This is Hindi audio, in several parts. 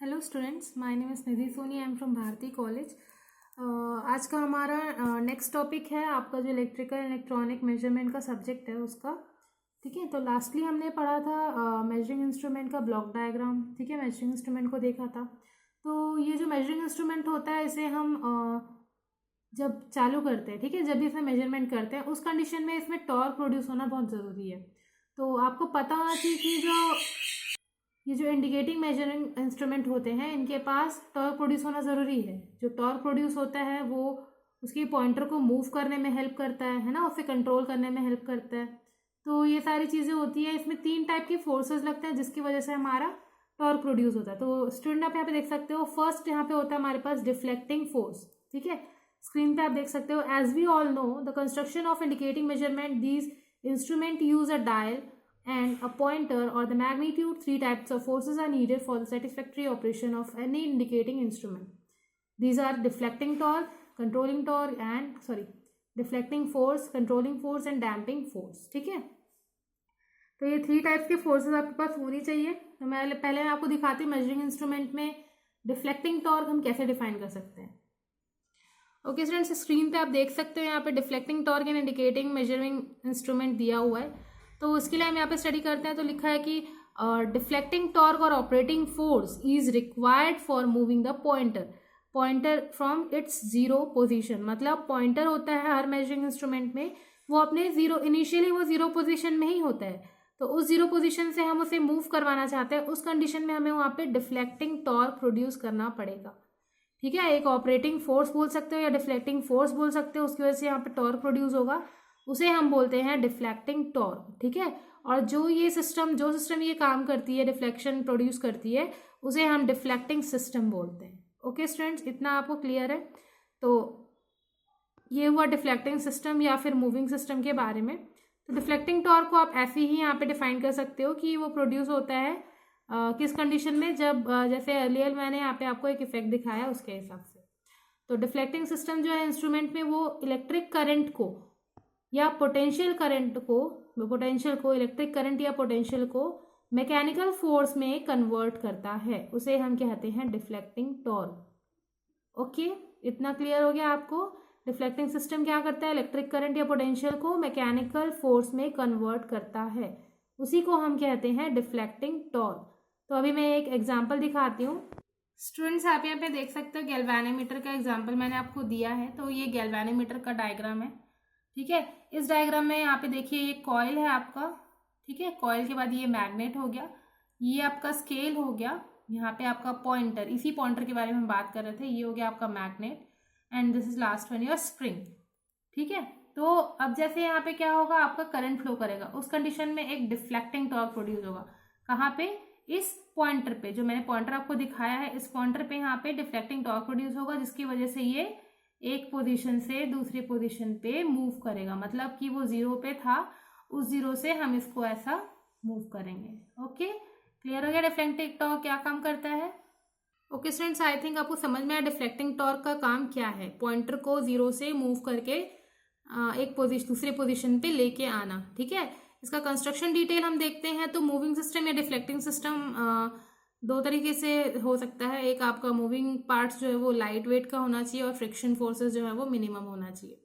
Hello students, my name is Nidhi Soni. I am from Bharati college. आज का हमारा नेक्स्ट टॉपिक है आपका जो इलेक्ट्रिकल इलेक्ट्रॉनिक मेजरमेंट का सब्जेक्ट है उसका। ठीक है, तो लास्टली हमने पढ़ा था मेजरिंग इंस्ट्रूमेंट का ब्लॉक डायग्राम। ठीक है, मेजरिंग इंस्ट्रूमेंट को देखा था। तो ये जो मेजरिंग इंस्ट्रूमेंट होता है इसे हम जब चालू करते हैं, ठीक है, जब भी इसमें मेजरमेंट करते हैं उस कंडीशन में इसमें टॉर्क प्रोड्यूस होना बहुत ज़रूरी है। तो आपको पता होना चाहिए कि ये जो इंडिकेटिंग मेजरिंग इंस्ट्रूमेंट होते हैं इनके पास टॉर्क प्रोड्यूस होना ज़रूरी है। जो टॉर्क प्रोड्यूस होता है वो उसके पॉइंटर को मूव करने में हेल्प करता है ना, उसे कंट्रोल करने में हेल्प करता है। तो ये सारी चीज़ें होती है। इसमें 3 टाइप के फोर्सेस लगते हैं जिसकी वजह से हमारा टॉर्क प्रोड्यूस होता है। तो स्टूडेंट आप यहाँ पे देख सकते हो, फर्स्ट यहाँ पे होता है हमारे पास डिफ्लेक्टिंग फोर्स। ठीक है, स्क्रीन पे आप देख सकते हो। As we all know the construction of indicating measurement, these instrument use a dial and a pointer or the magnitude. 3 types of forces are needed for the satisfactory operation of any indicating instrument. These are deflecting torque, controlling torque and deflecting force, controlling force and damping force. ठीक है, तो ये 3 टाइप्स के फोर्सेस आपके पास होनी चाहिए। तो मैं आपको दिखाती हूँ मेजरिंग इंस्ट्रूमेंट में डिफ्लेक्टिंग टॉर्क हम कैसे डिफाइन कर सकते हैं। ओके स्टूडेंट्स, स्क्रीन पे आप देख सकते हो यहाँ पे deflecting torque and indicating measuring instrument दिया हुआ है। तो उसके लिए हम यहाँ पे स्टडी करते हैं। तो लिखा है कि डिफ्लेक्टिंग टॉर्क और operating force is required for moving the pointer from its zero position. मतलब पॉइंटर होता है हर मेजरिंग इंस्ट्रूमेंट में, वो अपने इनिशियली वो जीरो पोजीशन में ही होता है। तो उस जीरो पोजीशन से हम उसे मूव करवाना चाहते हैं, उस कंडीशन में हमें वहाँ पे डिफ्लेक्टिंग टॉर्क प्रोड्यूस करना पड़ेगा। ठीक है, एक ऑपरेटिंग फोर्स बोल सकते हो या डिफ्लेक्टिंग फोर्स बोल सकते हो, उसकी वजह से यहाँ पे टॉर्क प्रोड्यूस होगा, उसे हम बोलते हैं डिफ्लेक्टिंग टॉर्क। ठीक है, और जो सिस्टम ये काम करती है, डिफ्लेक्शन प्रोड्यूस करती है, उसे हम डिफ्लेक्टिंग सिस्टम बोलते हैं। ओके स्टूडेंट्स, इतना आपको क्लियर है? तो ये हुआ डिफ्लेक्टिंग सिस्टम या फिर मूविंग सिस्टम के बारे में। तो डिफ्लेक्टिंग टॉर्क को आप ऐसे ही यहाँ पे डिफाइन कर सकते हो कि वो प्रोड्यूस होता है किस कंडीशन में, जब जैसे अर्लियर मैंने यहाँ पे आपको एक इफेक्ट दिखाया उसके हिसाब से। तो डिफ्लेक्टिंग सिस्टम जो है इंस्ट्रूमेंट में, वो इलेक्ट्रिक करंट को या पोटेंशियल को इलेक्ट्रिक करंट या पोटेंशियल को मैकेनिकल फोर्स में कन्वर्ट करता है, उसे हम कहते हैं डिफ्लेक्टिंग टॉर्क। ओके, इतना क्लियर हो गया आपको? डिफ्लेक्टिंग सिस्टम क्या करता है? इलेक्ट्रिक करंट या पोटेंशियल को मैकेनिकल फोर्स में कन्वर्ट करता है, उसी को हम कहते हैं डिफ्लेक्टिंग टॉर्क। तो अभी मैं एक एग्जाम्पल दिखाती हूँ। स्टूडेंट्स आप यहाँ पे देख सकते हो गैल्वेनोमीटर का एग्जाम्पल मैंने आपको दिया है। तो ये गैल्वेनोमीटर का डायग्राम है। ठीक है, इस डायग्राम में यहाँ पे देखिए ये कॉइल है आपका। ठीक है, कॉइल के बाद ये मैग्नेट हो गया, ये आपका स्केल हो गया, यहाँ पे आपका पॉइंटर, इसी पॉइंटर के बारे में हम बात कर रहे थे, ये हो गया आपका magnet and this is last one your spring. ठीक है, तो अब जैसे यहाँ पे क्या होगा, आपका करंट फ्लो करेगा, उस कंडीशन में एक डिफ्लेक्टिंग टॉर्क प्रोड्यूस होगा। कहाँ पे? इस पॉइंटर पे, जो मैंने पॉइंटर आपको दिखाया है, इस पॉइंटर पे यहाँ पे डिफ्लेक्टिंग टॉर्क प्रोड्यूस होगा, जिसकी वजह से ये एक पोजीशन से दूसरी पोजीशन पे मूव करेगा। मतलब कि वो जीरो पे था, उस जीरो से हम इसको ऐसा मूव करेंगे। ओके, क्लियर हो गया डिफ्लेक्टिंग टॉर्क क्या काम करता है? ओके स्टूडेंट्स, आई थिंक आपको समझ में आया डिफ्लेक्टिंग टॉर्क का काम क्या है। पॉइंटर को जीरो से मूव करके एक दूसरे पोजीशन पे लेके आना। ठीक है, इसका कंस्ट्रक्शन डिटेल हम देखते हैं। तो मूविंग सिस्टम या डिफ्लेक्टिंग सिस्टम 2 तरीके से हो सकता है। एक आपका मूविंग पार्ट्स जो है वो लाइट वेट का होना चाहिए और फ्रिक्शन फोर्सेस जो है वो मिनिमम होना चाहिए।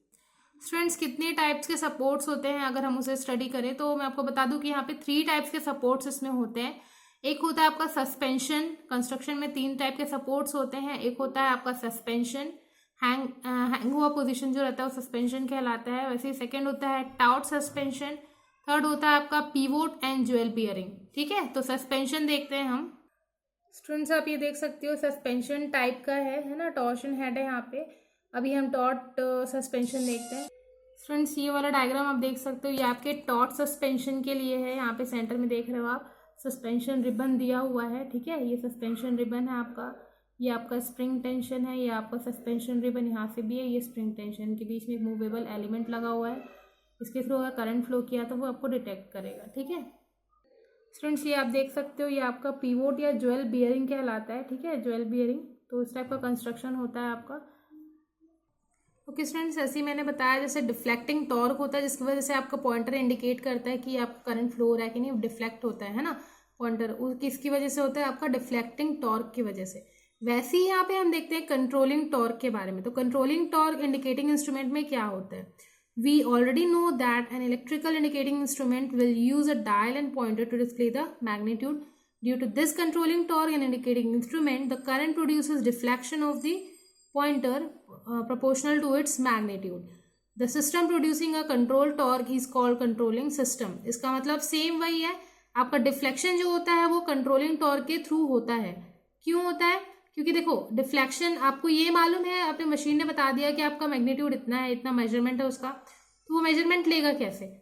स्टूडेंट्स, कितने टाइप्स के सपोर्ट्स होते हैं अगर हम उसे स्टडी करें, तो मैं आपको बता दूं कि यहाँ पे 3 टाइप्स के सपोर्ट्स इसमें होते हैं। एक होता है आपका सस्पेंशन। कंस्ट्रक्शन में 3 टाइप के सपोर्ट्स होते हैं। एक होता है आपका सस्पेंशन, हैंग हुआ पोजिशन जो रहता है वो सस्पेंशन कहलाता है। वैसे ही सेकेंड होता है टाउट सस्पेंशन। थर्ड होता है आपका पिवोट एंड ज्वेल बियरिंग। ठीक है, तो सस्पेंशन देखते हैं हम। स्टूडेंट्स आप ये देख सकते हो सस्पेंशन टाइप का है ना, टॉर्शन हेड है यहाँ पे। अभी हम टॉट सस्पेंशन देखते हैं। स्टूडेंट्स ये वाला डायग्राम आप देख सकते हो, ये आपके टॉट सस्पेंशन के लिए है। यहाँ पे सेंटर में देख रहे हो आप, सस्पेंशन रिबन दिया हुआ है। ठीक है, ये सस्पेंशन रिबन है आपका, ये आपका स्प्रिंग टेंशन है, ये आपका सस्पेंशन रिबन यहाँ से भी है, ये स्प्रिंग टेंशन के बीच में एक मूवेबल एलिमेंट लगा हुआ है। इसके थ्रू अगर करंट फ्लो किया तो वो आपको डिटेक्ट करेगा। ठीक है स्टूडेंट्स, ये आप देख सकते हो, ये आपका पिवोट या ज्वेल बियरिंग कहलाता है। ठीक है, ज्वेल बियरिंग, तो इस टाइप का कंस्ट्रक्शन होता है आपका। ओके स्टूडेंट्स, ऐसे ही मैंने बताया जैसे डिफ्लेक्टिंग टॉर्क होता है, जिसकी वजह से आपका पॉइंटर इंडिकेट करता है कि आपका करंट फ्लो हो रहा है कि नहीं, डिफ्लेक्ट होता है ना। पॉइंटर, किसकी वजह से होता है? आपका डिफ्लेक्टिंग टॉर्क की वजह से। वैसे ही यहाँ पे हम देखते हैं कंट्रोलिंग टॉर्क के बारे में। तो कंट्रोलिंग टॉर्क इंडिकेटिंग इंस्ट्रूमेंट में क्या होता है? We already know that an electrical indicating instrument will use a dial and pointer to display the magnitude. Due to this controlling torque and indicating instrument, the current produces deflection of the pointer proportional to its magnitude. The system producing a control torque is called controlling system. इसका मतलब सेम वही है, आपका डिफ्लेक्शन जो होता है वो कंट्रोलिंग टॉर्क के थ्रू होता है. क्यों होता है? क्योंकि देखो डिफ्लेक्शन आपको ये मालूम है, आपने मशीन ने बता दिया कि आपका मैग्नीट्यूड इतना है, इतना मेजरमेंट है उसका, तो वो मेजरमेंट लेगा कैसे?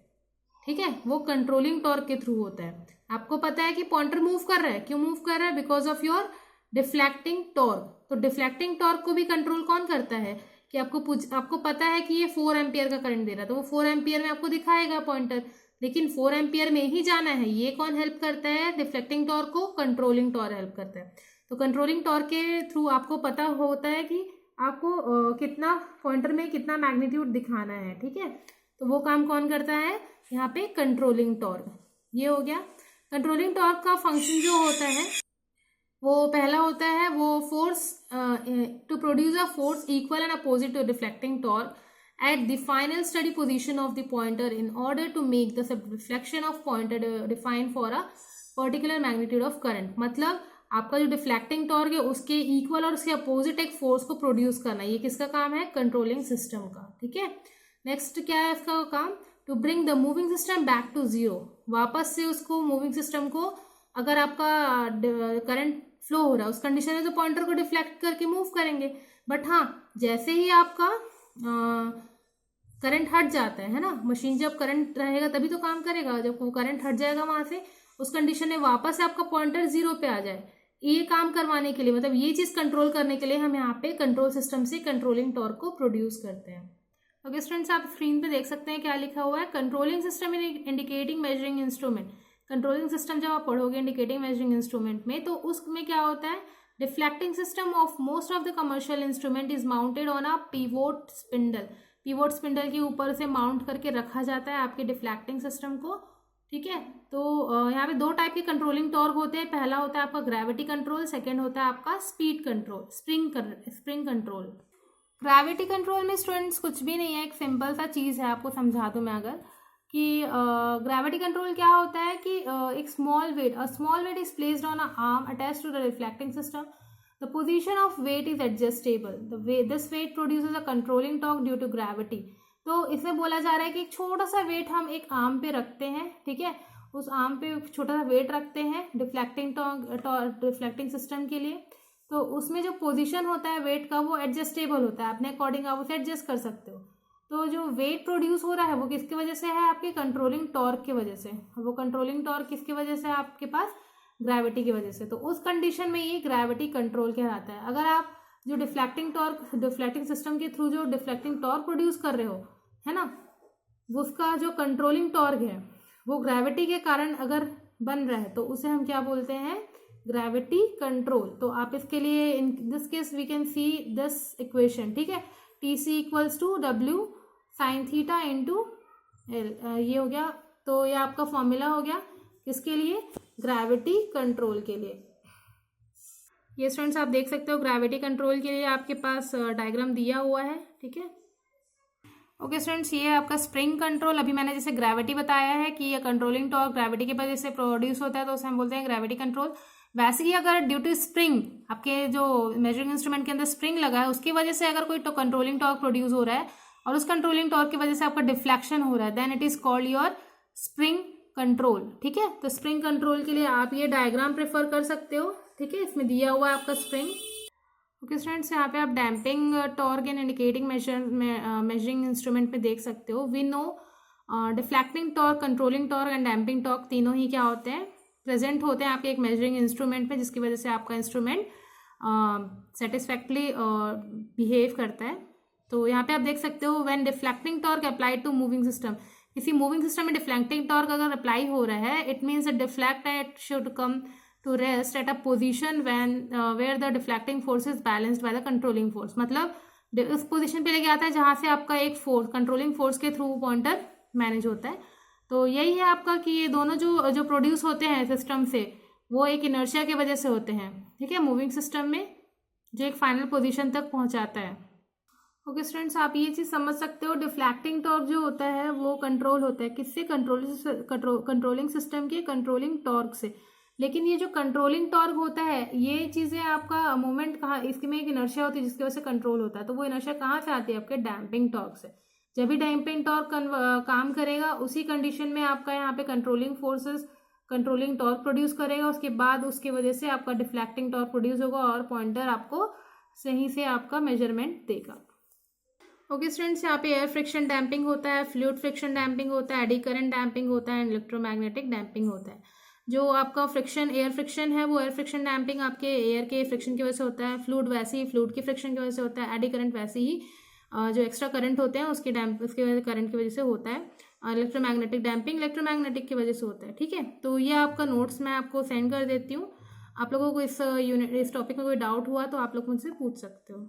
ठीक है, वो कंट्रोलिंग टॉर्क के थ्रू होता है. आपको पता है कि पॉइंटर मूव कर रहा है, क्यों मूव कर रहा है? Because of your deflecting torque. तो डिफ्लेक्टिंग टॉर्क को भी कंट्रोल कौन करता है? कि आपको पता है कि ये 4 एम्पियर का करंट दे रहा है, तो वो 4 एम्पियर में आपको दिखाएगा पॉइंटर, लेकिन 4 एम्पियर में ही जाना है. ये कौन हेल्प करता है? डिफ्लेक्टिंग टॉर्क को कंट्रोलिंग टॉर्क हेल्प करता है. तो कंट्रोलिंग टॉर्क के थ्रू आपको पता होता है कि आपको कितना पॉइंटर में कितना मैग्नीट्यूड दिखाना है. ठीक है, तो वो काम कौन करता है? यहाँ पे कंट्रोलिंग टॉर्क. ये हो गया. कंट्रोलिंग टॉर्क का फंक्शन जो होता है वो पहला होता है वो force to produce a force equal and opposite to deflecting torque at the final steady position of the pointer in order to make the deflection of pointer define for a particular magnitude of current. मतलब आपका जो डिफ्लेक्टिंग टॉर्क है उसके इक्वल और उसके अपोजिट एक फोर्स को प्रोड्यूस करना. ये किसका काम है? कंट्रोलिंग सिस्टम का. ठीक है, नेक्स्ट क्या है इसका काम? To bring the moving system back to zero. वापस से उसको मूविंग सिस्टम को, अगर आपका करंट फ्लो हो रहा है उस कंडीशन में, तो पॉइंटर को डिफ्लेक्ट करके मूव करेंगे. बट हाँ, जैसे ही आपका करंट हट जाता है ना, मशीन जब करंट रहेगा तभी तो काम करेगा, जब वो करंट हट जाएगा वहां से, उस कंडीशन में वापस से आपका पॉइंटर जीरो पे आ जाए. ये काम करवाने के लिए, मतलब ये चीज कंट्रोल करने के लिए हम यहाँ पे कंट्रोल सिस्टम से कंट्रोलिंग टॉर्क को प्रोड्यूस करते हैं. ओके स्टूडेंट्स, आप स्क्रीन पे देख सकते हैं क्या लिखा हुआ है? Controlling system in indicating measuring instrument. Controlling system जब आप पढ़ोगे इंडिकेटिंग मेजरिंग इंस्ट्रूमेंट में, तो उसमें क्या होता है? Deflecting system of most of the commercial instrument is mounted on a pivot spindle. Pivot spindle के ऊपर से माउंट करके रखा जाता है आपके डिफ्लेक्टिंग सिस्टम को. ठीक है, तो यहाँ पे 2 टाइप के कंट्रोलिंग टॉर्क होते हैं. पहला होता है आपका ग्रेविटी कंट्रोल, सेकेंड होता है आपका speed control, spring control. Gravity control में स्टूडेंट्स कुछ भी नहीं है, एक सिंपल सा चीज़ है, आपको समझा दूँ मैं अगर, कि ग्रेविटी कंट्रोल क्या होता है कि एक small weight is placed on a arm attached to the reflecting system. The position of weight is adjustable. This weight produces a controlling torque due to gravity. तो इसमें बोला जा रहा है कि एक छोटा सा वेट हम एक आर्म पे रखते हैं. ठीक है, उस आर्म पे छोटा सा वेट रखते हैं डिफ्लेक्टिंग सिस्टम के लिए. तो उसमें जो पोजीशन होता है वेट का वो एडजस्टेबल होता है, अपने अकॉर्डिंग आप उसे एडजस्ट कर सकते हो. तो जो वेट प्रोड्यूस हो रहा है वो किसकी वजह से है? आपके कंट्रोलिंग टॉर्क की वजह से. वो कंट्रोलिंग टॉर्क किसकी वजह से है आपके पास? ग्रेविटी की वजह से. तो उस कंडीशन में ये ग्रेविटी कंट्रोल कहलाता है. अगर आप जो डिफ्लेक्टिंग सिस्टम के थ्रू जो डिफ्लेक्टिंग टॉर्क प्रोड्यूस कर रहे हो, है ना, उसका जो कंट्रोलिंग टॉर्क है वो ग्रेविटी के कारण अगर बन रहा है, तो उसे हम क्या बोलते हैं? Gravity control. तो आप इसके लिए in this case we can see this equation. ठीक है, TC equals to W sine theta into L. ये हो गया. तो ये आपका फॉर्मूला हो गया किसके लिए? ग्रेविटी कंट्रोल के लिए. ये स्टूडेंट्स आप देख सकते हो ग्रेविटी कंट्रोल के लिए आपके पास डायग्राम दिया हुआ है. ठीक है, ओके स्टूडेंट्स, ये है आपका स्प्रिंग कंट्रोल. अभी मैंने जैसे ग्रेविटी बताया है कि ये कंट्रोलिंग टॉर्क ग्रेविटी के वजह से प्रोड्यूस होता है, तो उसे हम बोलते हैं ग्रेविटी कंट्रोल. वैसे ही अगर ड्यू टू स्प्रिंग, आपके जो मेजरिंग इंस्ट्रूमेंट के अंदर स्प्रिंग लगा है उसकी वजह से अगर कोई कंट्रोलिंग टॉर्क प्रोड्यूस हो रहा है और उस कंट्रोलिंग टॉर्क की वजह से आपका डिफ्लेक्शन हो रहा है, then it is called your spring control. ठीक है, तो स्प्रिंग कंट्रोल के लिए आप ये डायग्राम प्रेफर कर सकते हो. ठीक है, इसमें दिया हुआ है आपका स्प्रिंग. ओके स्टूडेंट्स, यहाँ पे आप damping torque and indicating measuring instrument में देख सकते हो. We know deflecting torque, controlling torque and damping torque तीनों ही क्या होते हैं? प्रेजेंट होते हैं आपके एक मेजरिंग इंस्ट्रूमेंट में, जिसकी वजह से आपका इंस्ट्रूमेंट सेटिस्फैक्टरली बिहेव करता है. तो यहाँ पे आप देख सकते हो when deflecting torque applied to moving system. किसी मूविंग सिस्टम में डिफ्लेक्टिंग टॉर्क अगर अप्लाई हो रहा है, it means the deflect should come to rest at a position where the deflecting force is balanced by the controlling force. मतलब उस पोजिशन पे लेके आता है जहाँ से आपका एक फोर्स, कंट्रोलिंग फोर्स के थ्रू पॉइंटर मैनेज होता है. तो यही है आपका कि ये दोनों जो प्रोड्यूस होते हैं सिस्टम से, वो एक इनर्शिया की वजह से होते हैं, ठीक है, मूविंग सिस्टम में जो एक फाइनल पोजीशन तक पहुंचाता है। ओके स्टूडेंट्स, आप ये चीज़ समझ सकते हो, डिफ्लैक्टिंग टॉर्क जो होता है वो कंट्रोल होता है किससे, कंट्रोलिंग सिस्टम के कंट्रोलिंग टॉर्क से। लेकिन ये जो कंट्रोलिंग टॉर्क होता है, ये चीज़ें आपका मूवमेंट कहाँ, इसके में एक इनर्शिया होती है जिसकी वजह से कंट्रोल होता है, तो वो इनर्शिया कहाँ से आती है, आपके डैम्पिंग टॉर्क से। जब भी डैम्पिंग टॉर्क काम करेगा, उसी कंडीशन में आपका यहाँ पे controlling forces controlling torque produce करेगा, उसके बाद उसकी वजह से आपका डिफ्लैक्टिंग टॉर्क प्रोड्यूस होगा और पॉइंटर आपको सही से आपका मेजरमेंट देगा। ओके स्टूडेंट्स, यहाँ पे एयर फ्रिक्शन डैम्पिंग होता है, फ्लूइड फ्रिक्शन डैम्पिंग होता है, एडी करंट डैम्पिंग होता है, इलेक्ट्रोमैग्नेटिक डैम्पिंग होता है। जो आपका फ्रिक्शन एयर फ्रिक्शन है, वो एयर फ्रिक्शन डैम्पिंग आपके एयर के फ्रिक्शन की वजह से होता है। फ्लूइड वैसे ही फ्लूइड की फ्रिक्शन की वजह से होता है। एडी करंट वैसे ही जो एक्स्ट्रा करंट होते हैं उसके करंट की वजह से होता है। इलेक्ट्रोमैग्नेटिक डैम्पिंग इलेक्ट्रोमैग्नेटिक की वजह से होता है, ठीक है। तो ये आपका नोट्स मैं आपको सेंड कर देती हूँ। आप लोगों को इस टॉपिक में कोई डाउट हुआ तो आप लोग मुझसे पूछ सकते हो।